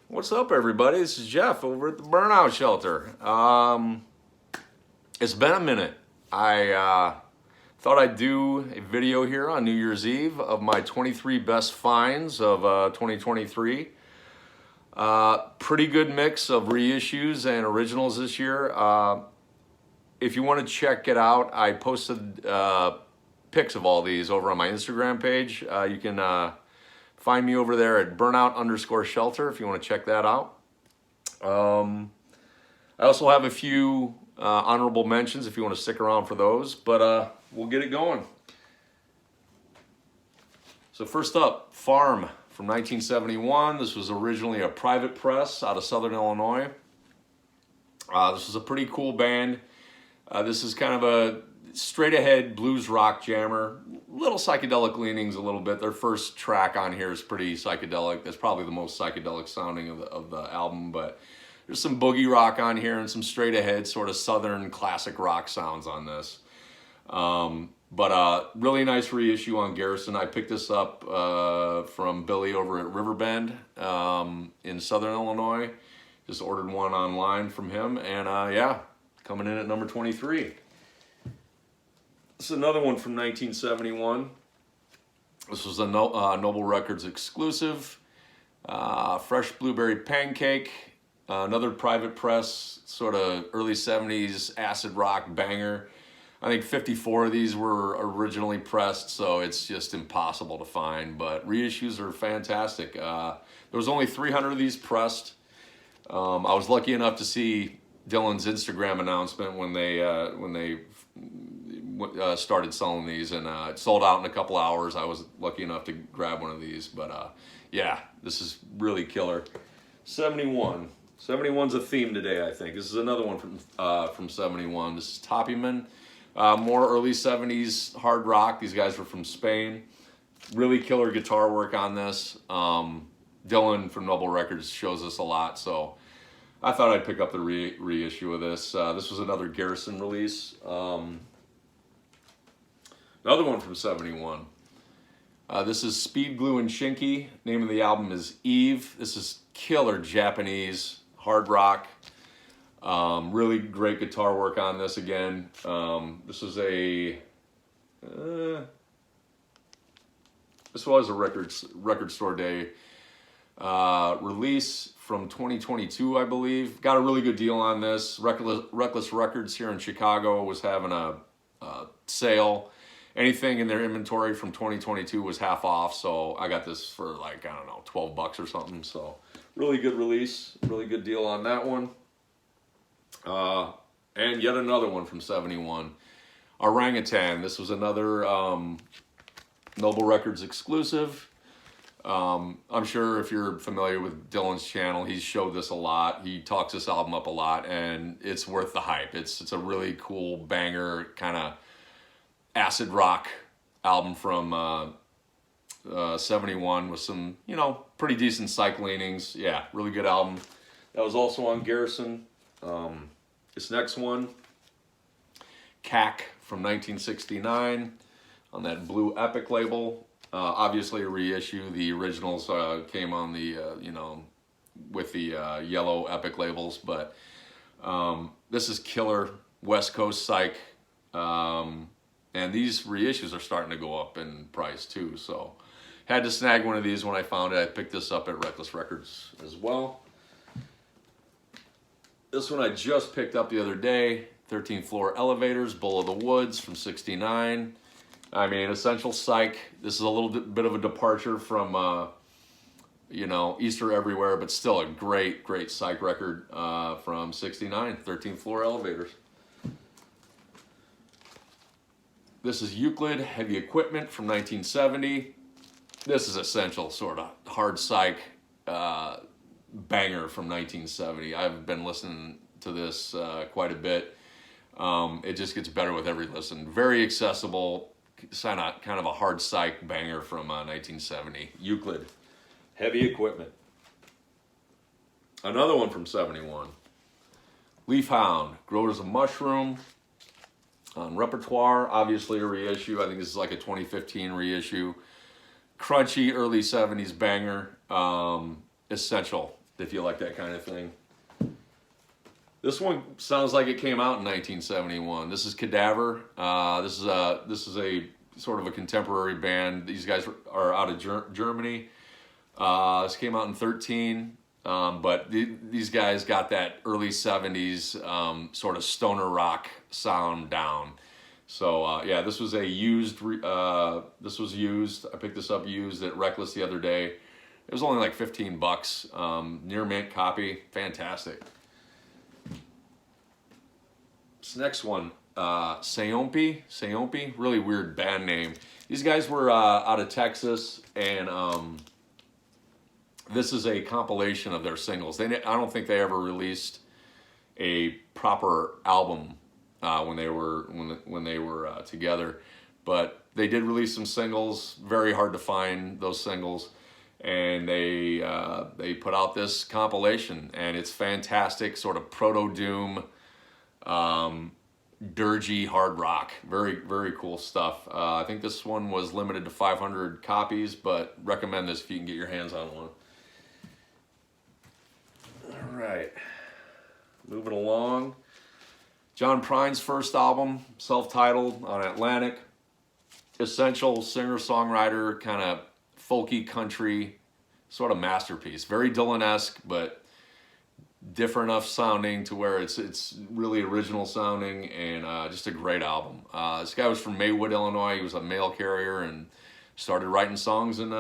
What's up, everybody? This is Jeff over at the Burnout Shelter. It's been a minute. I thought I'd do a video here on New Year's Eve of my 23 best finds of 2023. Pretty good mix of reissues and originals this year. If you want to check it out, I posted pics of all these over on my Instagram page. You can find me over there at burnout_shelter if you want to check that out. I also have a few honorable mentions if you want to stick around for those, but we'll get it going. So first up, Farm from 1971. This was originally a private press out of Southern Illinois. This is a pretty cool band. This is kind of a straight ahead blues rock jammer, little psychedelic leanings a little bit. Their first track on here is pretty psychedelic. That's probably the most psychedelic sounding of the album, but there's some boogie rock on here and some straight ahead sort of southern classic rock sounds on this. But really nice reissue on Garrison. I picked this up from Billy over at Riverbend in Southern Illinois. Just ordered one online from him, and yeah, coming in at number 23. This is another one from 1971. This was a Noble Records exclusive. Fresh Blueberry Pancake. Another private press, sort of early 70s acid rock banger. I think 54 of these were originally pressed, so it's just impossible to find. But reissues are fantastic. There was only 300 of these pressed. I was lucky enough to see Dylan's Instagram announcement when they started selling these, and it sold out in a couple hours. I was lucky enough to grab one of these, but yeah, this is really killer. 71. 71's a theme today, I think. This is another one from 71. This is Toyman. More early 70s hard rock. These guys were from Spain. Really killer guitar work on this. Dylan from Noble Records shows us a lot, so I thought I'd pick up the reissue of this. This was another Garrison release. Another one from 71. This is Speed, Glue, and Shinky. Name of the album is Eve. This is killer Japanese hard rock. Really great guitar work on this again. This was a record store day release from 2022, I believe. Got a really good deal on this. Reckless Records here in Chicago was having a sale. Anything in their inventory from 2022 was half off, so I got this for like, I don't know, 12 bucks or something. So really good release, really good deal on that one. And yet another one from 71, Orangutan. This was another Noble Records exclusive. I'm sure if you're familiar with Dylan's channel, he's showed this a lot. He talks this album up a lot, and it's worth the hype. It's a really cool banger, kind of acid rock album from 71 with some, pretty decent psych leanings. Yeah, really good album. That was also on Garrison. This next one, CAC from 1969 on that Blue Epic label. Obviously a reissue. The originals came on the, with the yellow Epic labels, but this is killer West Coast psych. And these reissues are starting to go up in price too, so had to snag one of these when I found it. I picked this up at Reckless Records as well. This one I just picked up the other day, 13th Floor Elevators, Bull of the Woods from 69. I mean, essential psych. This is a little bit of a departure from, Easter Everywhere, but still a great psych record from 69, 13th Floor Elevators. This is Euclid, Heavy Equipment from 1970. This is essential, sort of hard psych banger from 1970. I've been listening to this quite a bit. It just gets better with every listen. Very accessible, kind of a hard psych banger from 1970. Euclid, Heavy Equipment. Another one from 71. Leaf Hound, Growers of Mushroom. On Repertoire, obviously a reissue. I think this is like a 2015 reissue. Crunchy early 70s banger. Essential. if you like that kind of thing. This one sounds like it came out in 1971. This is Kadaver. This is a sort of a contemporary band. These guys are out of Germany. This came out in 13, but these guys got that early 70s sort of stoner rock sound down. So yeah, this was a used. This was used. I picked this up used at Reckless the other day. It was only like 15 bucks. Near mint copy. Fantastic. This next one, Seompi, really weird band name. These guys were out of Texas, and this is a compilation of their singles. I don't think they ever released a proper album when they were together, but they did release some singles. Very hard to find those singles, and they put out this compilation, and it's fantastic, sort of proto doom. Dirgy hard rock, very cool stuff. I think this one was limited to 500 copies, but recommend this if you can get your hands on one. All right, moving along. John Prine's first album, self-titled, on Atlantic. Essential singer-songwriter, kind of folky country, sort of masterpiece. Very Dylan-esque, but different enough sounding to where it's really original sounding, and just a great album. This guy was from Maywood, Illinois. He was a mail carrier and started writing songs and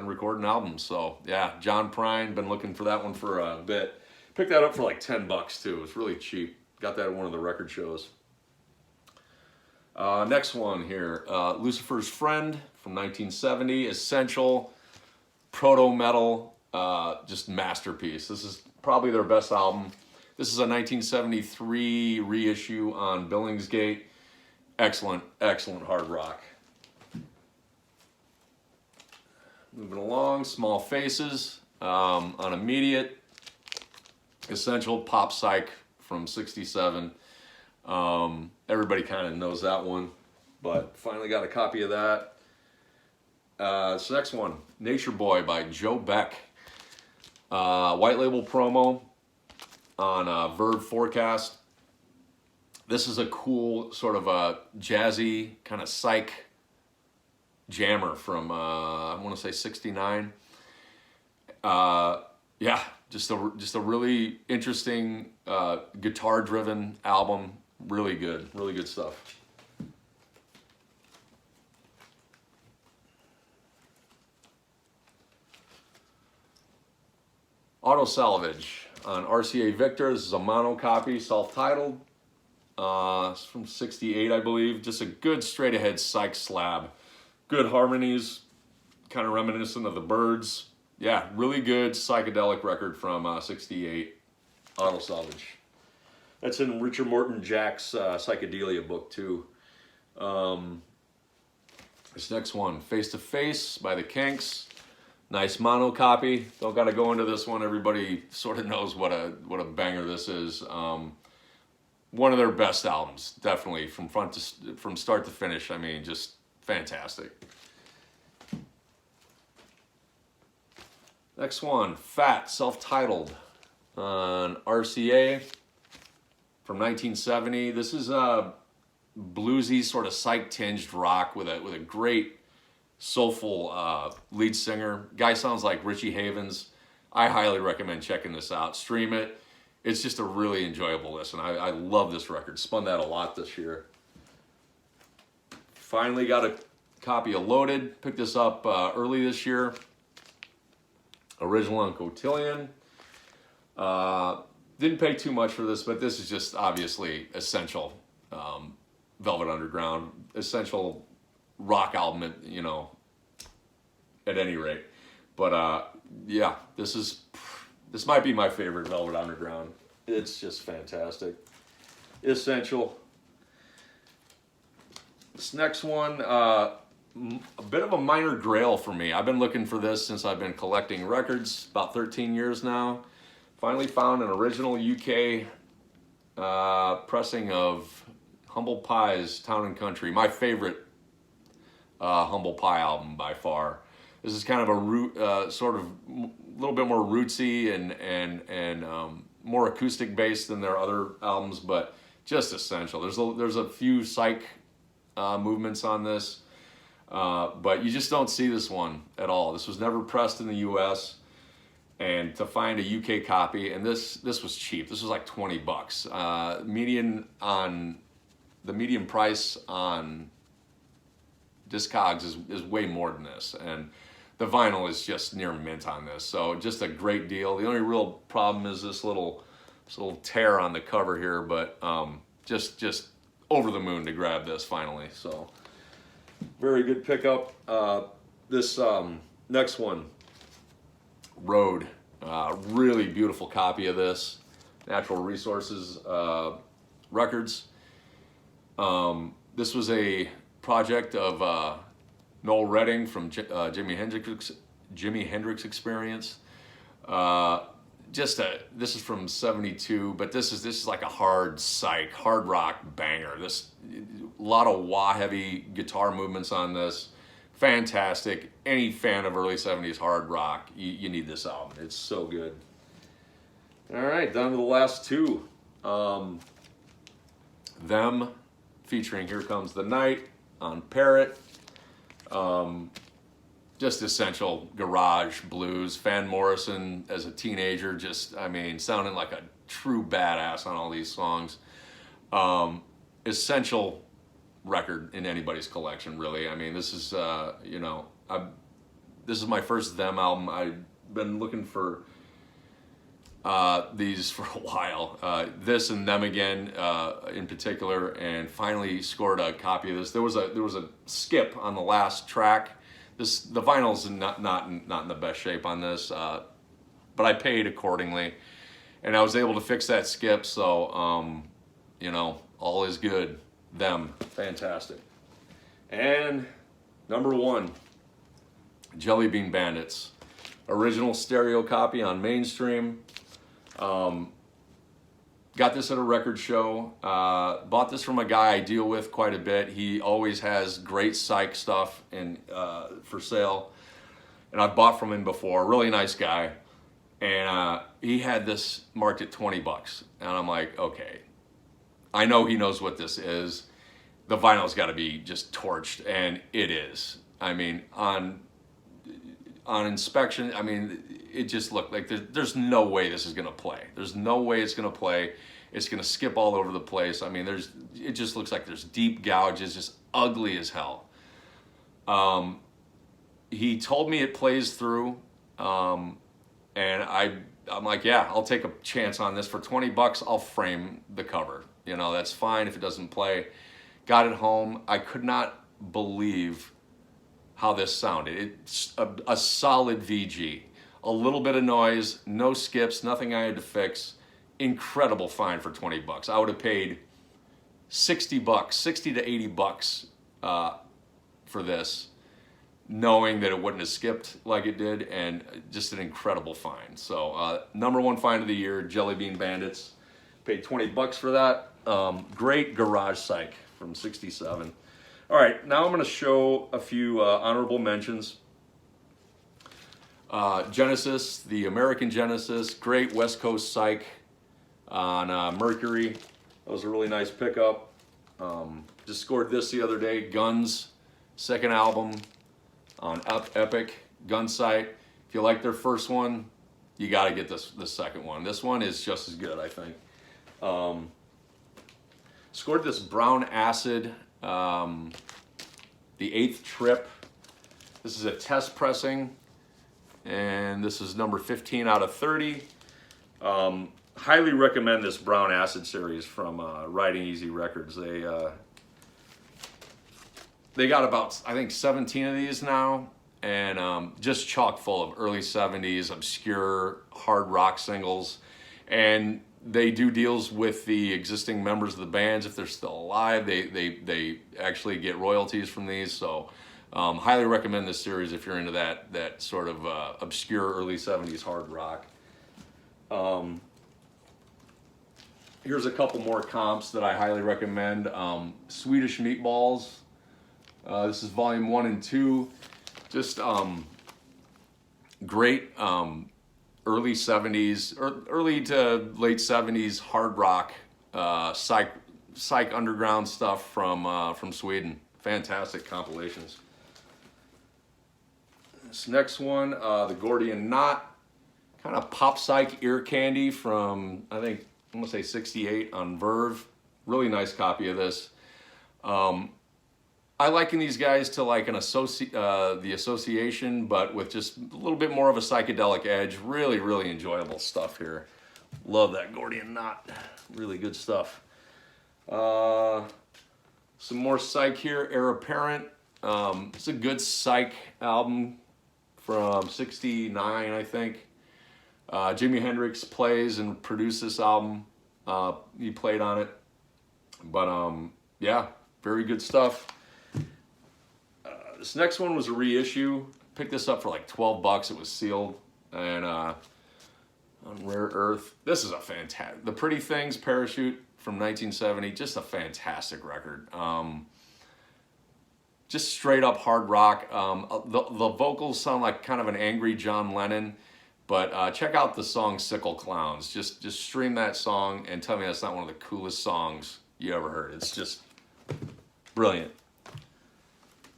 recording albums. So yeah, John Prine, been looking for that one for a bit. Picked that up for like 10 bucks too. It's really cheap. Got that at one of the record shows. Next one here, Lucifer's Friend from 1970. Essential, proto-metal, just masterpiece. This is probably their best album. This is a 1973 reissue on Billingsgate. Excellent hard rock. Moving along, Small Faces on Immediate. Essential, pop psych from 67. Everybody kind of knows that one, but finally got a copy of that. This next one, Nature Boy by Joe Beck. White label promo on Verve Forecast. This is a cool sort of a jazzy kind of psych jammer from I want to say 69. Yeah, just a really interesting guitar driven album. Really good stuff. Auto Salvage on RCA Victor. This is a mono copy, self-titled. It's from 68, I believe. Just a good straight ahead psych slab. Good harmonies, kind of reminiscent of the Byrds. Yeah, really good psychedelic record from 68, Auto Salvage. That's in Richard Morton Jack's Psychedelia book too. This next one, Face to Face by the Kinks. Nice mono copy. Don't got to go into this one. Everybody sort of knows what a banger this is. One of their best albums, definitely from start to finish. I mean, just fantastic. Next one, Fat, self-titled on RCA from 1970. This is a bluesy sort of psych-tinged rock with a great soulful lead singer. Guy sounds like Richie Havens. I highly recommend checking this out. Stream it. It's just a really enjoyable listen. I love this record. Spun that a lot this year. Finally got a copy of Loaded. Picked this up early this year. Original on Cotillion. Didn't pay too much for this, but this is just obviously essential. Velvet Underground. Essential rock album, you know, at any rate. But yeah, this might be my favorite Velvet Underground. It's just fantastic. Essential. This next one, a bit of a minor grail for me. I've been looking for this since I've been collecting records, about 13 years now. Finally found an original UK pressing of Humble Pie's Town and Country, my favorite Humble Pie album by far. This is kind of a sort of a little bit more rootsy and more acoustic based than their other albums, but just essential. There's a few psych movements on this, but you just don't see this one at all. This was never pressed in the U.S. And to find a UK copy, and this was cheap. This was like $20. The median price on Discogs is way more than this, and the vinyl is just near mint on this. So just a great deal. The only real problem is this little tear on the cover here, but just over the moon to grab this finally. So very good pickup. This next one, Road, really beautiful copy of this, Natural Resources Records. This was a project of Noel Redding from Jimi Hendrix Experience. This is from '72, but this is like a hard psych, hard rock banger. A lot of wah heavy guitar movements on this. Fantastic. Any fan of early '70s hard rock, you need this album. It's so good. All right, down to the last two. Them featuring Here Comes the Night on Parrot. Just essential garage blues. Van Morrison as a teenager, sounding like a true badass on all these songs. Essential record in anybody's collection, really. I mean, this is this is my first Them album. I've been looking for these for a while. This and Them Again in particular, and finally scored a copy of this. There was a skip on the last track. The vinyl's not in the best shape on this, but I paid accordingly, and I was able to fix that skip. So all is good. Them, fantastic. And number one, Jelly Bean Bandits, original stereo copy on Mainstream. Got this at a record show. Bought this from a guy I deal with quite a bit. He always has great psych stuff for sale, and I've bought from him before. Really nice guy, and he had this marked at $20, and I'm like, okay, I know he knows what this is. The vinyl's got to be just torched, and it is. I mean, on inspection, it just looked like there's no way this is going to play. There's no way it's going to play. It's going to skip all over the place. It just looks like there's deep gouges, just ugly as hell. He told me it plays through, and I'm like, yeah, I'll take a chance on this. For $20, I'll frame the cover. That's fine if it doesn't play. Got it home. I could not believe how this sounded. It's a solid VG. A little bit of noise, no skips, nothing I had to fix. Incredible find for $20. I would have paid $60, $60 to $80 for this, knowing that it wouldn't have skipped like it did, and just an incredible find. So number one find of the year, Jelly Bean Bandits. Paid $20 for that. Great garage psych from '67. All right, now I'm going to show a few honorable mentions. Genesis, the American Genesis, great West Coast psych on Mercury. That was a really nice pickup. Just scored this the other day. Guns, second album on Epic, Gunsight. If you like their first one, you got to get the second one. This one is just as good, I think. Scored this Brown Acid, the 8th Trip. This is a test pressing, and this is number 15 out of 30. Highly recommend this Brown Acid series from Riding Easy Records. They got about, I think, 17 of these now, and just chock full of early 70s obscure hard rock singles. And they do deals with the existing members of the bands. If they're still alive, they actually get royalties from these. So highly recommend this series if you're into that sort of obscure early 70s hard rock. Here's a couple more comps that I highly recommend. Swedish Meatballs. This is volume 1 and 2. Just Great early 70s or early to late 70s hard rock, psych underground stuff from Sweden. Fantastic compilations. This next one, the Gordian Knot, kind of pop psych ear candy from, I think, I'm gonna say 68 on Verve. Really nice copy of this. I liken these guys to like the Association, but with just a little bit more of a psychedelic edge. Really, really enjoyable stuff here. Love that Gordian Knot. Really good stuff. Some more psych here. Heir Apparent. It's a good psych album from '69, I think. Jimi Hendrix plays and produced this album. He played on it. But yeah, very good stuff. This next one was a reissue. Picked this up for like 12 bucks. It was sealed. And on Rare Earth. This is a fantastic, The Pretty Things Parachute from 1970. Just a fantastic record. Just straight up hard rock. The vocals sound like kind of an angry John Lennon. But check out the song Sickle Clowns. Just stream that song and tell me that's not one of the coolest songs you ever heard. It's just brilliant.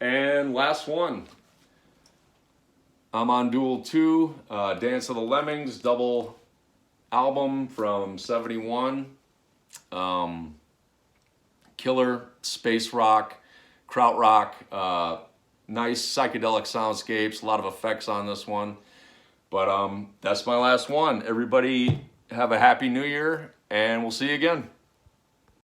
And last one. I'm On Duel 2, Dance of the Lemmings, double album from '71. Killer, space rock, krautrock, nice psychedelic soundscapes, a lot of effects on this one. But that's my last one. Everybody have a happy new year, and we'll see you again.